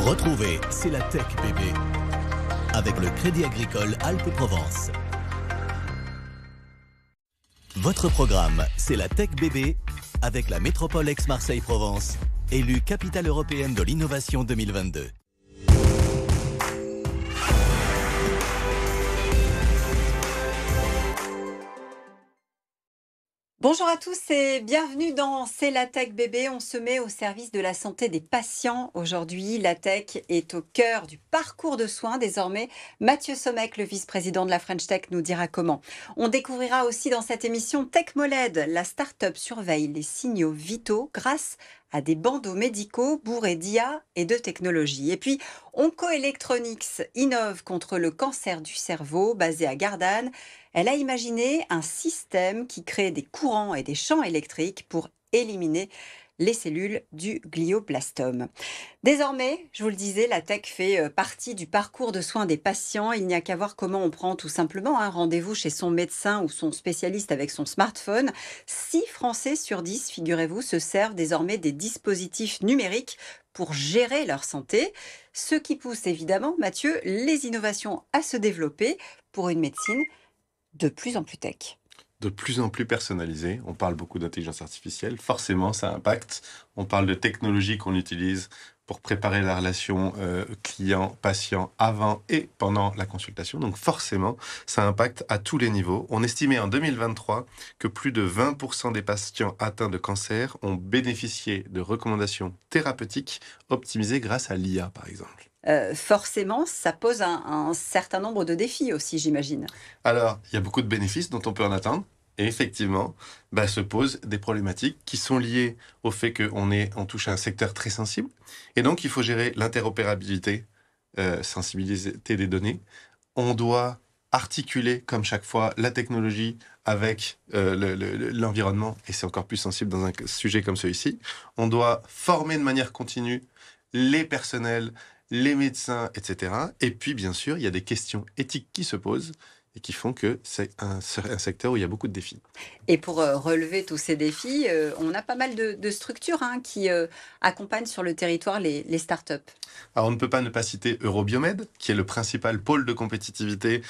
Retrouvez C'est la Tech bébé avec le Crédit Agricole Alpes-Provence. Votre programme C'est la Tech bébé avec la métropole Aix-Marseille-Provence, élue capitale européenne de l'innovation 2022. Bonjour à tous et bienvenue dans C'est la Tech bébé. On se met au service de la santé des patients. Aujourd'hui, la tech est au cœur du parcours de soins. Désormais, Mathieu Sommeck, le vice-président de la French Tech, nous dira comment. On découvrira aussi dans cette émission TechMoled. La start-up surveille les signaux vitaux grâce à des bandeaux médicaux bourrés d'IA et de technologie. Et puis, OncoElectronics innove contre le cancer du cerveau, basé à Gardanne. Elle a imaginé un système qui crée des courants et des champs électriques pour éliminer les cellules du glioblastome. Désormais, je vous le disais, la tech fait partie du parcours de soins des patients. Il n'y a qu'à voir comment on prend tout simplement un rendez-vous chez son médecin ou son spécialiste avec son smartphone. 6 Français sur 10, figurez-vous, se servent désormais des dispositifs numériques pour gérer leur santé. Ce qui pousse évidemment, Mathieu, les innovations à se développer pour une médecine de plus en plus tech. De plus en plus personnalisé. On parle beaucoup d'intelligence artificielle. Forcément, ça impacte. On parle de technologies qu'on utilise pour préparer la relation client-patient avant et pendant la consultation. Donc forcément, ça impacte à tous les niveaux. On estimait en 2023 que plus de 20% des patients atteints de cancer ont bénéficié de recommandations thérapeutiques optimisées grâce à l'IA, par exemple. Forcément, ça pose un certain nombre de défis aussi, j'imagine. Alors, il y a beaucoup de bénéfices dont on peut en attendre. Et effectivement, se posent des problématiques qui sont liées au fait qu'on touche à un secteur très sensible. Et donc, il faut gérer l'interopérabilité, sensibilité des données. On doit articuler, comme chaque fois, la technologie avec l'environnement. Et c'est encore plus sensible dans un sujet comme celui-ci. On doit former de manière continue les personnels, les médecins, etc. Et puis, bien sûr, il y a des questions éthiques qui se posent et qui font que c'est un secteur où il y a beaucoup de défis. Et pour relever tous ces défis, on a pas mal de structures qui accompagnent sur le territoire les startups. Alors, on ne peut pas ne pas citer Eurobiomed, qui est le principal pôle de compétitivité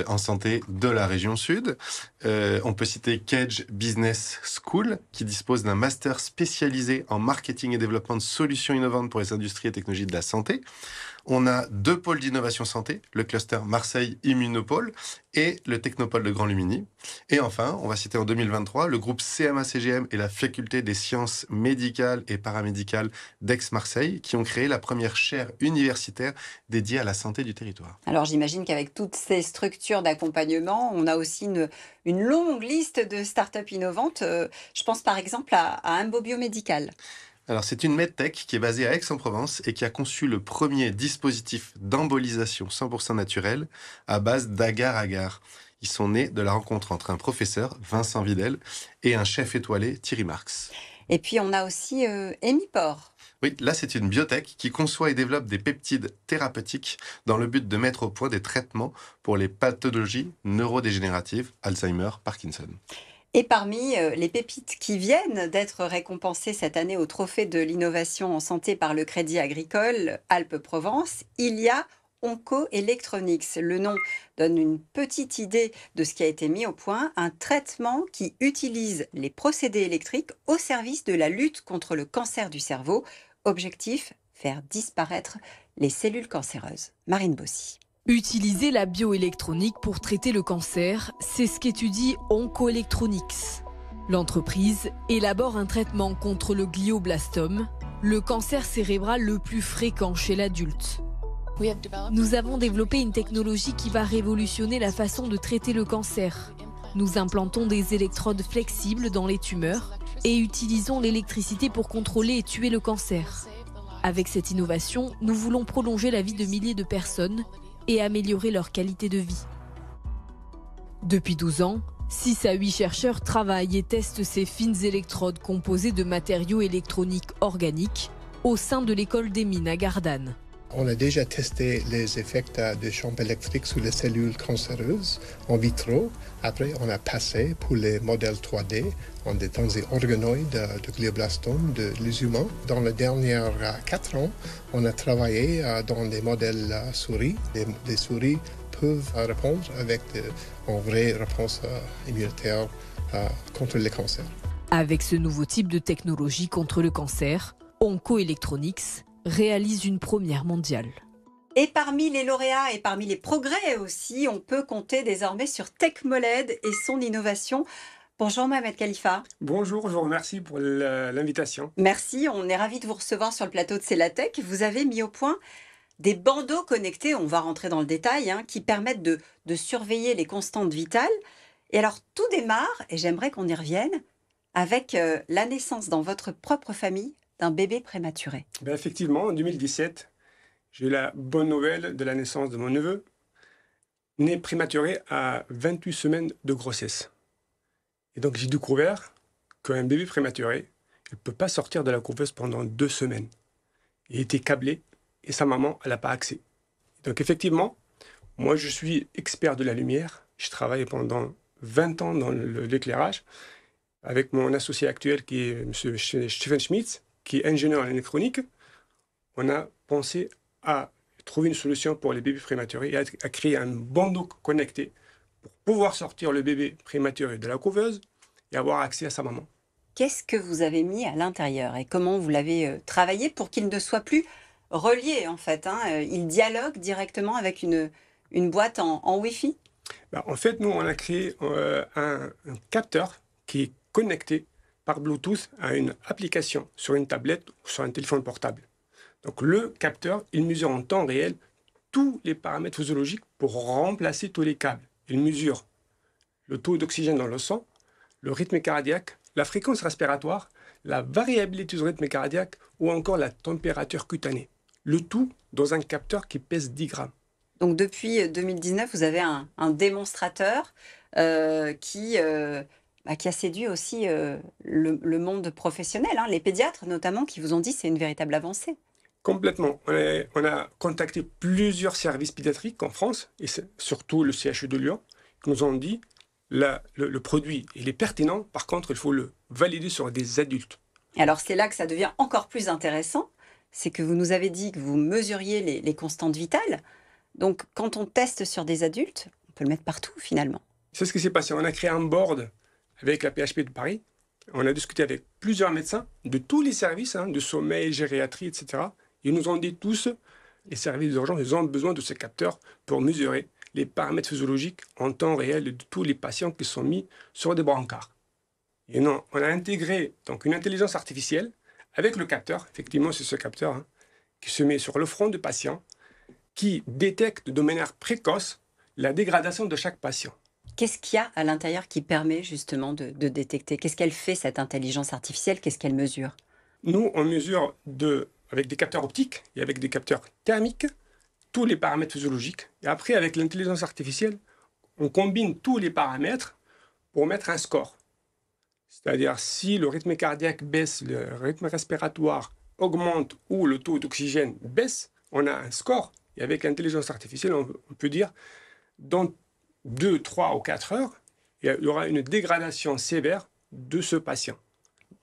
en santé de la région sud. On peut citer Cage Business School, qui dispose d'un master spécialisé en marketing et développement de solutions innovantes pour les industries et technologies de la santé. On a 2 pôles d'innovation santé, le cluster Marseille Immunopole et le Technopole de Grand Lumini. Et enfin, on va citer en 2023 le groupe CMA-CGM et la faculté des sciences médicales et paramédicales d'Aix-Marseille qui ont créé la première chaire universitaire dédiée à la santé du territoire. Alors j'imagine qu'avec toutes ces structures d'accompagnement, on a aussi une longue liste de startups innovantes. Je pense par exemple à Ambo Biomédical. Alors, c'est une medtech qui est basée à Aix-en-Provence et qui a conçu le premier dispositif d'embolisation 100% naturel à base d'agar-agar. Ils sont nés de la rencontre entre un professeur, Vincent Videl, et un chef étoilé, Thierry Marx. Et puis, on a aussi Hémipore. Oui, là, c'est une biotech qui conçoit et développe des peptides thérapeutiques dans le but de mettre au point des traitements pour les pathologies neurodégénératives, Alzheimer, Parkinson. Et parmi les pépites qui viennent d'être récompensées cette année au Trophée de l'innovation en santé par le Crédit Agricole Alpes-Provence, il y a OncoElectronics. Le nom donne une petite idée de ce qui a été mis au point, un traitement qui utilise les procédés électriques au service de la lutte contre le cancer du cerveau. Objectif, faire disparaître les cellules cancéreuses. Marine Bossy. Utiliser la bioélectronique pour traiter le cancer, c'est ce qu'étudie OncoElectronics. L'entreprise élabore un traitement contre le glioblastome, le cancer cérébral le plus fréquent chez l'adulte. Nous avons développé une technologie qui va révolutionner la façon de traiter le cancer. Nous implantons des électrodes flexibles dans les tumeurs et utilisons l'électricité pour contrôler et tuer le cancer. Avec cette innovation, nous voulons prolonger la vie de milliers de personnes et améliorer leur qualité de vie. Depuis 12 ans, 6 à 8 chercheurs travaillent et testent ces fines électrodes composées de matériaux électroniques organiques au sein de l'école des mines à Gardanne. On a déjà testé les effets de champs électriques sur les cellules cancéreuses en vitro. Après, on a passé pour les modèles 3D dans des organoïdes de glioblastomes des humains. Dans les dernières 4 ans, on a travaillé dans des modèles souris. Les souris peuvent répondre avec une vraie réponse immunitaire contre les cancers. Avec ce nouveau type de technologie contre le cancer, OncoElectronics réalise une première mondiale. Et parmi les lauréats et parmi les progrès aussi, on peut compter désormais sur Techmoled et son innovation. Bonjour Mohamed Khalifa. Bonjour, je vous remercie pour l'invitation. Merci, on est ravis de vous recevoir sur le plateau de C'est la Tech. Vous avez mis au point des bandeaux connectés, on va rentrer dans le détail, qui permettent de surveiller les constantes vitales. Et alors tout démarre, et j'aimerais qu'on y revienne, avec la naissance dans votre propre famille d'un bébé prématuré. Effectivement, en 2017, j'ai eu la bonne nouvelle de la naissance de mon neveu, né prématuré à 28 semaines de grossesse. Et donc j'ai découvert qu'un bébé prématuré ne peut pas sortir de la couveuse pendant 2 semaines. Il était câblé et sa maman, elle n'a pas accès. Donc effectivement, moi je suis expert de la lumière. Je travaille pendant 20 ans dans l'éclairage avec mon associé actuel qui est M. Stephen Schmitz, qui est ingénieur en électronique. On a pensé à trouver une solution pour les bébés prématurés et à créer un bandeau connecté pour pouvoir sortir le bébé prématuré de la couveuse et avoir accès à sa maman. Qu'est-ce que vous avez mis à l'intérieur et comment vous l'avez travaillé pour qu'il ne soit plus relié en fait, il dialogue directement avec une boîte en Wi-Fi? En fait, nous, on a créé un capteur qui est connecté par Bluetooth à une application sur une tablette ou sur un téléphone portable. Donc le capteur, il mesure en temps réel tous les paramètres physiologiques pour remplacer tous les câbles. Il mesure le taux d'oxygène dans le sang, le rythme cardiaque, la fréquence respiratoire, la variabilité du rythme cardiaque ou encore la température cutanée. Le tout dans un capteur qui pèse 10 grammes. Donc depuis 2019, vous avez un démonstrateur qui a séduit aussi le monde professionnel, les pédiatres notamment, qui vous ont dit que c'est une véritable avancée. Complètement. On a contacté plusieurs services pédiatriques en France, et surtout le CHU de Lyon, qui nous ont dit le produit, il est pertinent, par contre, il faut le valider sur des adultes. Alors c'est là que ça devient encore plus intéressant, c'est que vous nous avez dit que vous mesuriez les constantes vitales. Donc quand on teste sur des adultes, on peut le mettre partout finalement. C'est ce qui s'est passé. On a créé un board avec la PHP de Paris. On a discuté avec plusieurs médecins de tous les services, de sommeil, gériatrie, etc. Ils nous ont dit tous, les services d'urgence, ils ont besoin de ces capteurs pour mesurer les paramètres physiologiques en temps réel de tous les patients qui sont mis sur des brancards. Et non, on a intégré donc une intelligence artificielle avec le capteur. Effectivement, c'est ce capteur qui se met sur le front du patient, qui détecte de manière précoce la dégradation de chaque patient. Qu'est-ce qu'il y a à l'intérieur qui permet justement de détecter? Qu'est-ce qu'elle fait, cette intelligence artificielle? Qu'est-ce qu'elle mesure? Nous, on mesure avec des capteurs optiques et avec des capteurs thermiques tous les paramètres physiologiques. Et après, avec l'intelligence artificielle, on combine tous les paramètres pour mettre un score. C'est-à-dire, si le rythme cardiaque baisse, le rythme respiratoire augmente ou le taux d'oxygène baisse, on a un score. Et avec l'intelligence artificielle, on peut dire, dans 2, 3 ou 4 heures, il y aura une dégradation sévère de ce patient.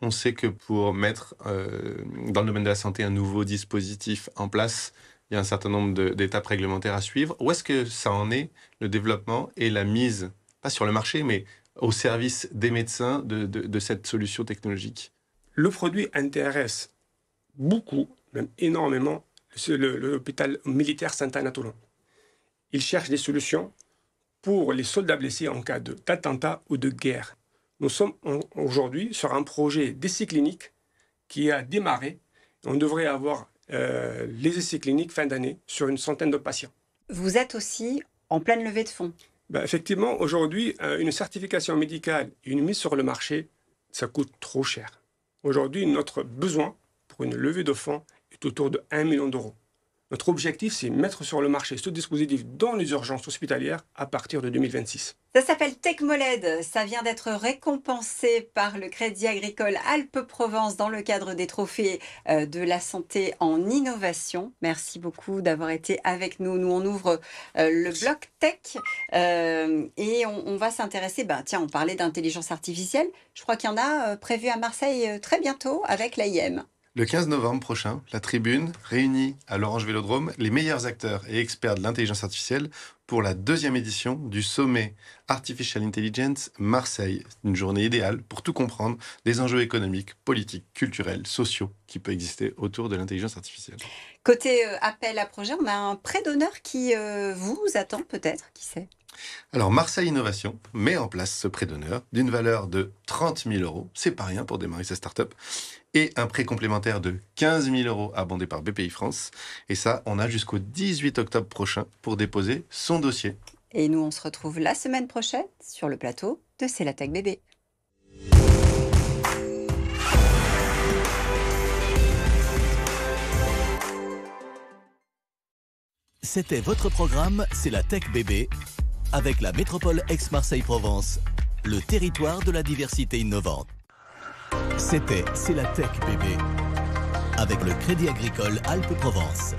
On sait que pour mettre dans le domaine de la santé un nouveau dispositif en place, il y a un certain nombre d'étapes réglementaires à suivre. Où est-ce que ça en est, le développement et la mise, pas sur le marché, mais au service des médecins de cette solution technologique? Le produit intéresse beaucoup, même énormément, l'hôpital militaire Saint-Anne-à-Toulon. Ils cherchent des solutions pour les soldats blessés en cas d'attentat ou de guerre. Nous sommes aujourd'hui sur un projet d'essai clinique qui a démarré. On devrait avoir les essais cliniques fin d'année sur une centaine de patients. Vous êtes aussi en pleine levée de fonds. Effectivement, aujourd'hui, une certification médicale et une mise sur le marché, ça coûte trop cher. Aujourd'hui, notre besoin pour une levée de fonds est autour de 1 million d'euros. Notre objectif, c'est mettre sur le marché ce dispositif dans les urgences hospitalières à partir de 2026. Ça s'appelle TechMoled. Ça vient d'être récompensé par le Crédit Agricole Alpes-Provence dans le cadre des trophées de la santé en innovation. Merci beaucoup d'avoir été avec nous. Nous, on ouvre le bloc tech et on va s'intéresser. Tiens, on parlait d'intelligence artificielle. Je crois qu'il y en a prévu à Marseille très bientôt avec l'AIM. Le 15 novembre prochain, la Tribune réunit à l'Orange Vélodrome les meilleurs acteurs et experts de l'intelligence artificielle pour la 2e édition du sommet Artificial Intelligence Marseille. Une journée idéale pour tout comprendre des enjeux économiques, politiques, culturels, sociaux qui peuvent exister autour de l'intelligence artificielle. Côté appel à projet, on a un prêt d'honneur qui vous attend peut-être, qui sait? Alors, Marseille Innovation met en place ce prêt d'honneur d'une valeur de 30 000 €. C'est pas rien pour démarrer sa start-up. Et un prêt complémentaire de 15 000 € abondé par BPI France. Et ça, on a jusqu'au 18 octobre prochain pour déposer son dossier. Et nous, on se retrouve la semaine prochaine sur le plateau de C'est la Tech Bébé. C'était votre programme, c'est la Tech Bébé, avec la métropole Aix-Marseille-Provence, le territoire de la diversité innovante. C'était C'est la Tech Bébé, avec le Crédit Agricole Alpes-Provence.